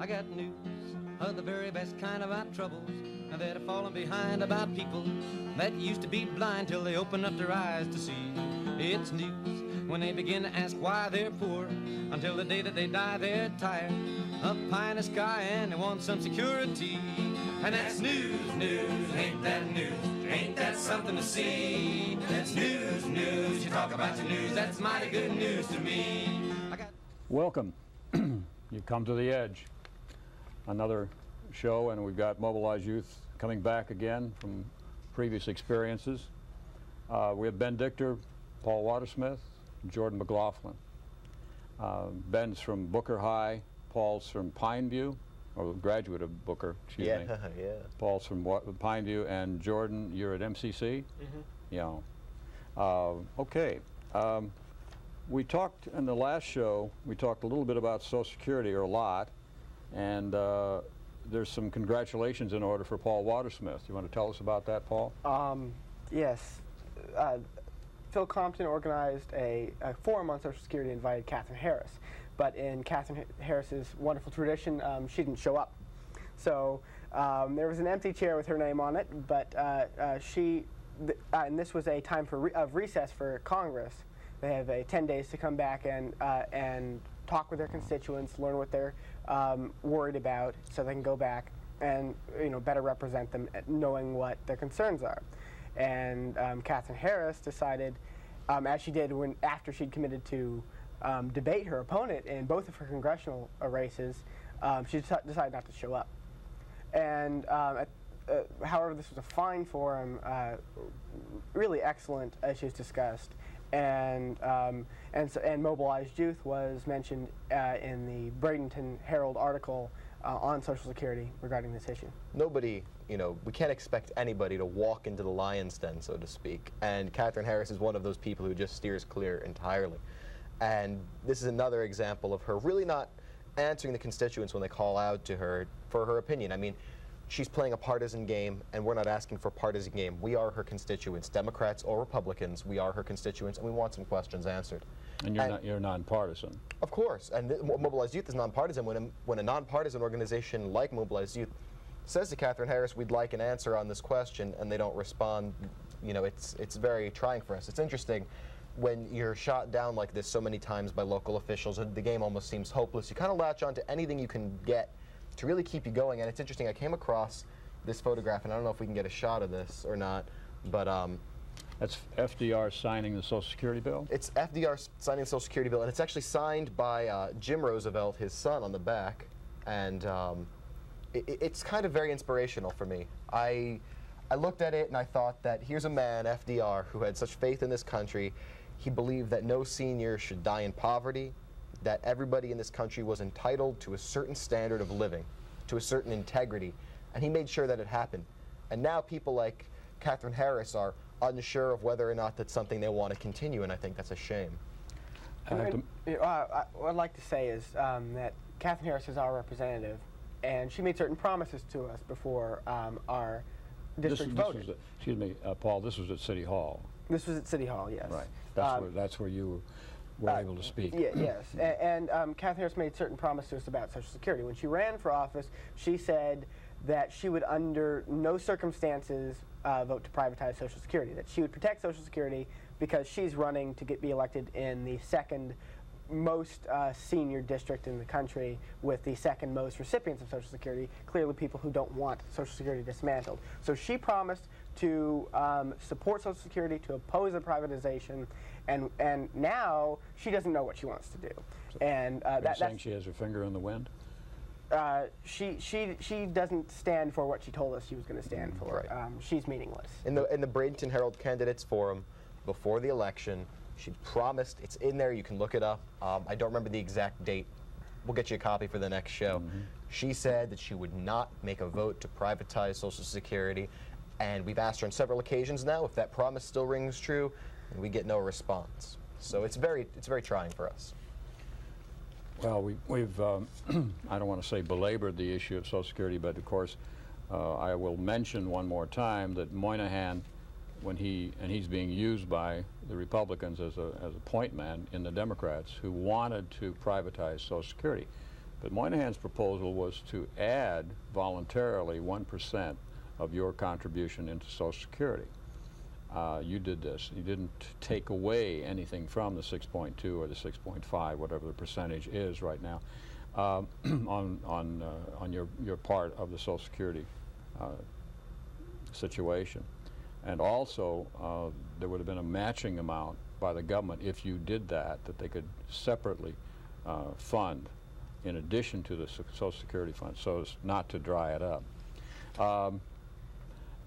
I got news of the very best kind about troubles that are falling behind, about people that used to be blind till they open up their eyes to see. It's news when they begin to ask why they're poor, until the day that they die they're tired of pie in the sky and they want some security. And that's news, news, ain't that news? Ain't that something to see? That's news, news, you talk about your news, that's mighty good news to me. Welcome. You've come to the edge. Another show, and we've got Mobilize Youth coming back again from previous experiences. We have Ben Dictor, Paul Wattersmith, Jordan McLaughlin. Ben's from Booker High, Paul's from Pineview, or graduate of Booker, excuse me. Yeah. Paul's from Pineview, and Jordan, you're at MCC? Yeah. Okay. We talked in the last show, we talked a little bit about Social Security, or a lot, and there's some congratulations in order for Paul Wattersmith. You want to tell us about that, Paul? Yes. Phil Compton organized a forum on Social Security and invited Catherine Harris. But in Catherine Harris's wonderful tradition, she didn't show up. So there was an empty chair with her name on it, but and this was a time of recess for Congress. They have 10 days to come back and talk with their constituents, learn what they're worried about, so they can go back and better represent them, knowing what their concerns are. And Catherine Harris decided, as she did after she'd committed to debate her opponent in both of her congressional races, she decided not to show up. And however, this was a fine forum, really excellent issues discussed. And Mobilized Youth was mentioned in the Bradenton Herald article on Social Security regarding this issue. Nobody, we can't expect anybody to walk into the lion's den, so to speak. And Catherine Harris is one of those people who just steers clear entirely. And this is another example of her really not answering the constituents when they call out to her for her opinion. I mean, she's playing a partisan game, and we're not asking for a partisan game. We are her constituents, Democrats or Republicans. We are her constituents, and we want some questions answered. And you're nonpartisan. Of course, and Mobilized Youth is nonpartisan. When a nonpartisan organization like Mobilized Youth says to Catherine Harris, we'd like an answer on this question, and they don't respond, it's very trying for us. It's interesting when you're shot down like this so many times by local officials, and the game almost seems hopeless. You kind of latch on to anything you can get to really keep you going. And it's interesting, I came across this photograph, and I don't know if we can get a shot of this or not, but that's FDR signing the Social Security bill? It's FDR signing the Social Security bill, and it's actually signed by Jim Roosevelt, his son, on the back. And it's kind of very inspirational for me. I looked at it and I thought that here's a man, FDR, who had such faith in this country. He believed that no senior should die in poverty, that everybody in this country was entitled to a certain standard of living, to a certain integrity, and he made sure that it happened. And now people like Catherine Harris are unsure of whether or not that's something they want to continue, and I think that's a shame. What I'd like to say is that Catherine Harris is our representative, and she made certain promises to us before our district voted. Excuse me, Paul, this was at City Hall. This was at City Hall, yes. Right. That's where you were able to speak. Yes. And Catherine Harris made certain promises to us about Social Security. When she ran for office, she said that she would under no circumstances vote to privatize Social Security, that she would protect Social Security because she's running to be elected in the second most senior district in the country with the second most recipients of Social Security, clearly people who don't want Social Security dismantled. So she promised to support Social Security, to oppose the privatization, and now she doesn't know what she wants to do. So and are you saying she has her finger in the wind? She doesn't stand for what she told us she was going to stand for. Right. She's meaningless. In the Bradenton Herald Candidates Forum, before the election, she promised, it's in there, you can look it up. I don't remember the exact date. We'll get you a copy for the next show. She said that she would not make a vote to privatize Social Security, and we've asked her on several occasions now if that promise still rings true, and we get no response. So it's very trying for us. Well, we've I don't want to say belabored the issue of Social Security, but of course I will mention one more time that Moynihan, when he's being used by the Republicans as a point man in the Democrats who wanted to privatize Social Security. But Moynihan's proposal was to add voluntarily 1% of your contribution into Social Security. You did this. You didn't take away anything from the 6.2 or the 6.5, whatever the percentage is right now, on your part of the Social Security situation. And also, there would have been a matching amount by the government if you did that they could separately fund in addition to the Social Security fund, so as not to dry it up.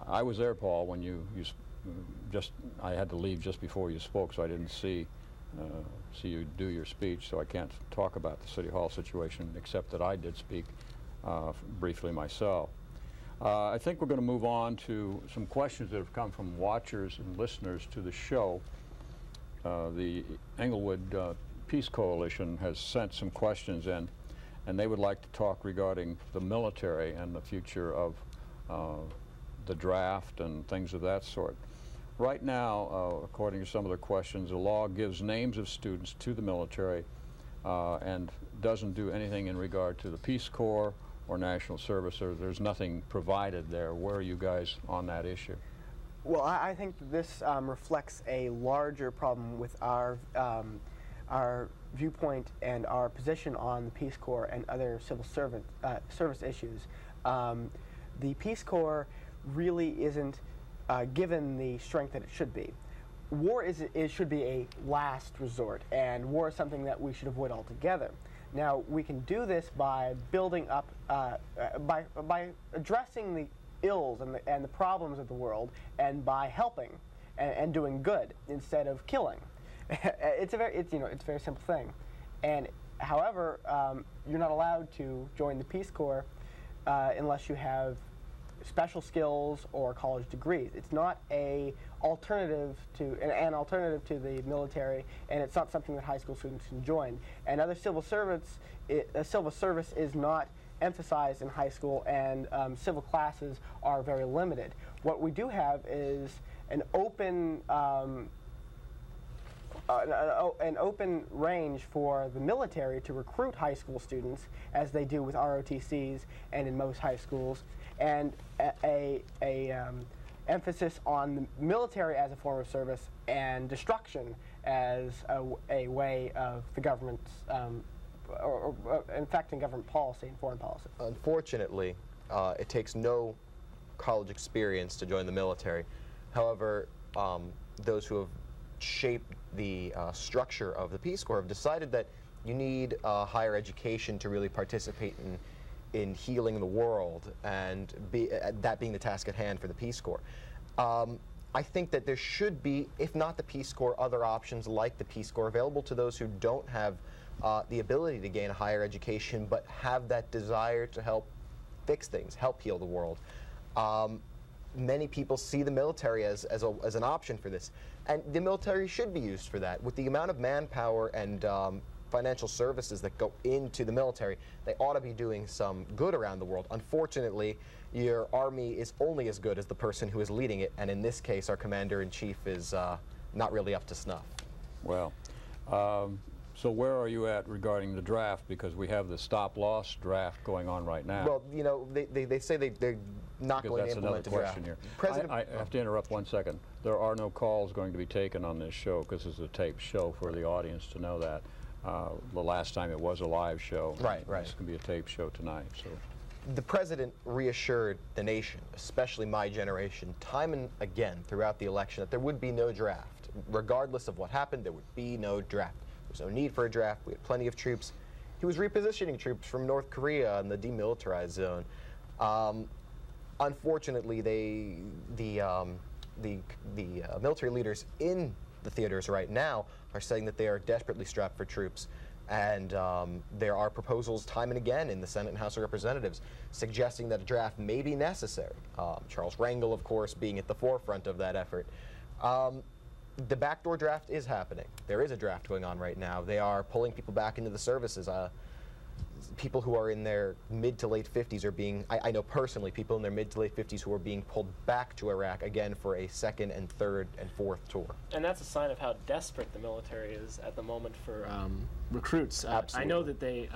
I was there, Paul, when I had to leave just before you spoke, so I didn't see you do your speech, so I can't talk about the City Hall situation except that I did speak briefly myself. I think we're going to move on to some questions that have come from watchers and listeners to the show. The Englewood Peace Coalition has sent some questions in, and they would like to talk regarding the military and the future of the draft and things of that sort. Right now, according to some of the questions, the law gives names of students to the military and doesn't do anything in regard to the Peace Corps or National Service, or there's nothing provided there. Where are you guys on that issue? Well, I think this reflects a larger problem with our viewpoint and our position on the Peace Corps and other civil service issues. The Peace Corps really isn't given the strength that it should be. War should be a last resort, and war is something that we should avoid altogether. Now, we can do this by building up, by addressing the ills and the problems of the world, and by helping and doing good instead of killing. It's a very simple thing. And however, you're not allowed to join the Peace Corps unless you have special skills or college degrees. It's not an alternative to the military, and it's not something that high school students can join. And other civil service is not emphasized in high school, and civil classes are very limited. What we do have is an open range for the military to recruit high school students, as they do with ROTCs and in most high schools, and a emphasis on the military as a form of service and destruction as a way of the government's or affecting government policy and foreign policy. Unfortunately, it takes no college experience to join the military. However, those who have shaped the structure of the Peace Corps have decided that you need higher education to really participate in healing the world, and that being the task at hand for the Peace Corps. I think that there should be, if not the Peace Corps, other options like the Peace Corps available to those who don't have the ability to gain a higher education but have that desire to help fix things, help heal the world. Many people see the military as an option for this, and the military should be used for that. With the amount of manpower and financial services that go into the military, they ought to be doing some good around the world. Unfortunately, your army is only as good as the person who is leading it, and in this case, our commander-in-chief is not really up to snuff. Well, so where are you at regarding the draft? Because we have the stop-loss draft going on right now. Well, you know, they say they're not going to implement the draft. That's another question here. I have to interrupt 1 second. There are no calls going to be taken on this show because it's a taped show for the audience to know that. The last time it was a live show. Right. It's going to be a taped show tonight. So, the president reassured the nation, especially my generation, time and again throughout the election, that there would be no draft. Regardless of what happened, there would be no draft. There's no need for a draft. We had plenty of troops. He was repositioning troops from North Korea in the demilitarized zone. Unfortunately, the military leaders in the theaters right now are saying that they are desperately strapped for troops. And there are proposals time and again in the Senate and House of Representatives suggesting that a draft may be necessary. Charles Rangel, of course, being at the forefront of that effort. The backdoor draft is happening. There is a draft going on right now. They are pulling people back into the services. People who are in their mid to late 50s are being, I know personally, people in their mid to late 50s who are being pulled back to Iraq again for a second and third and fourth tour. And that's a sign of how desperate the military is at the moment for recruits. Absolutely. I know that they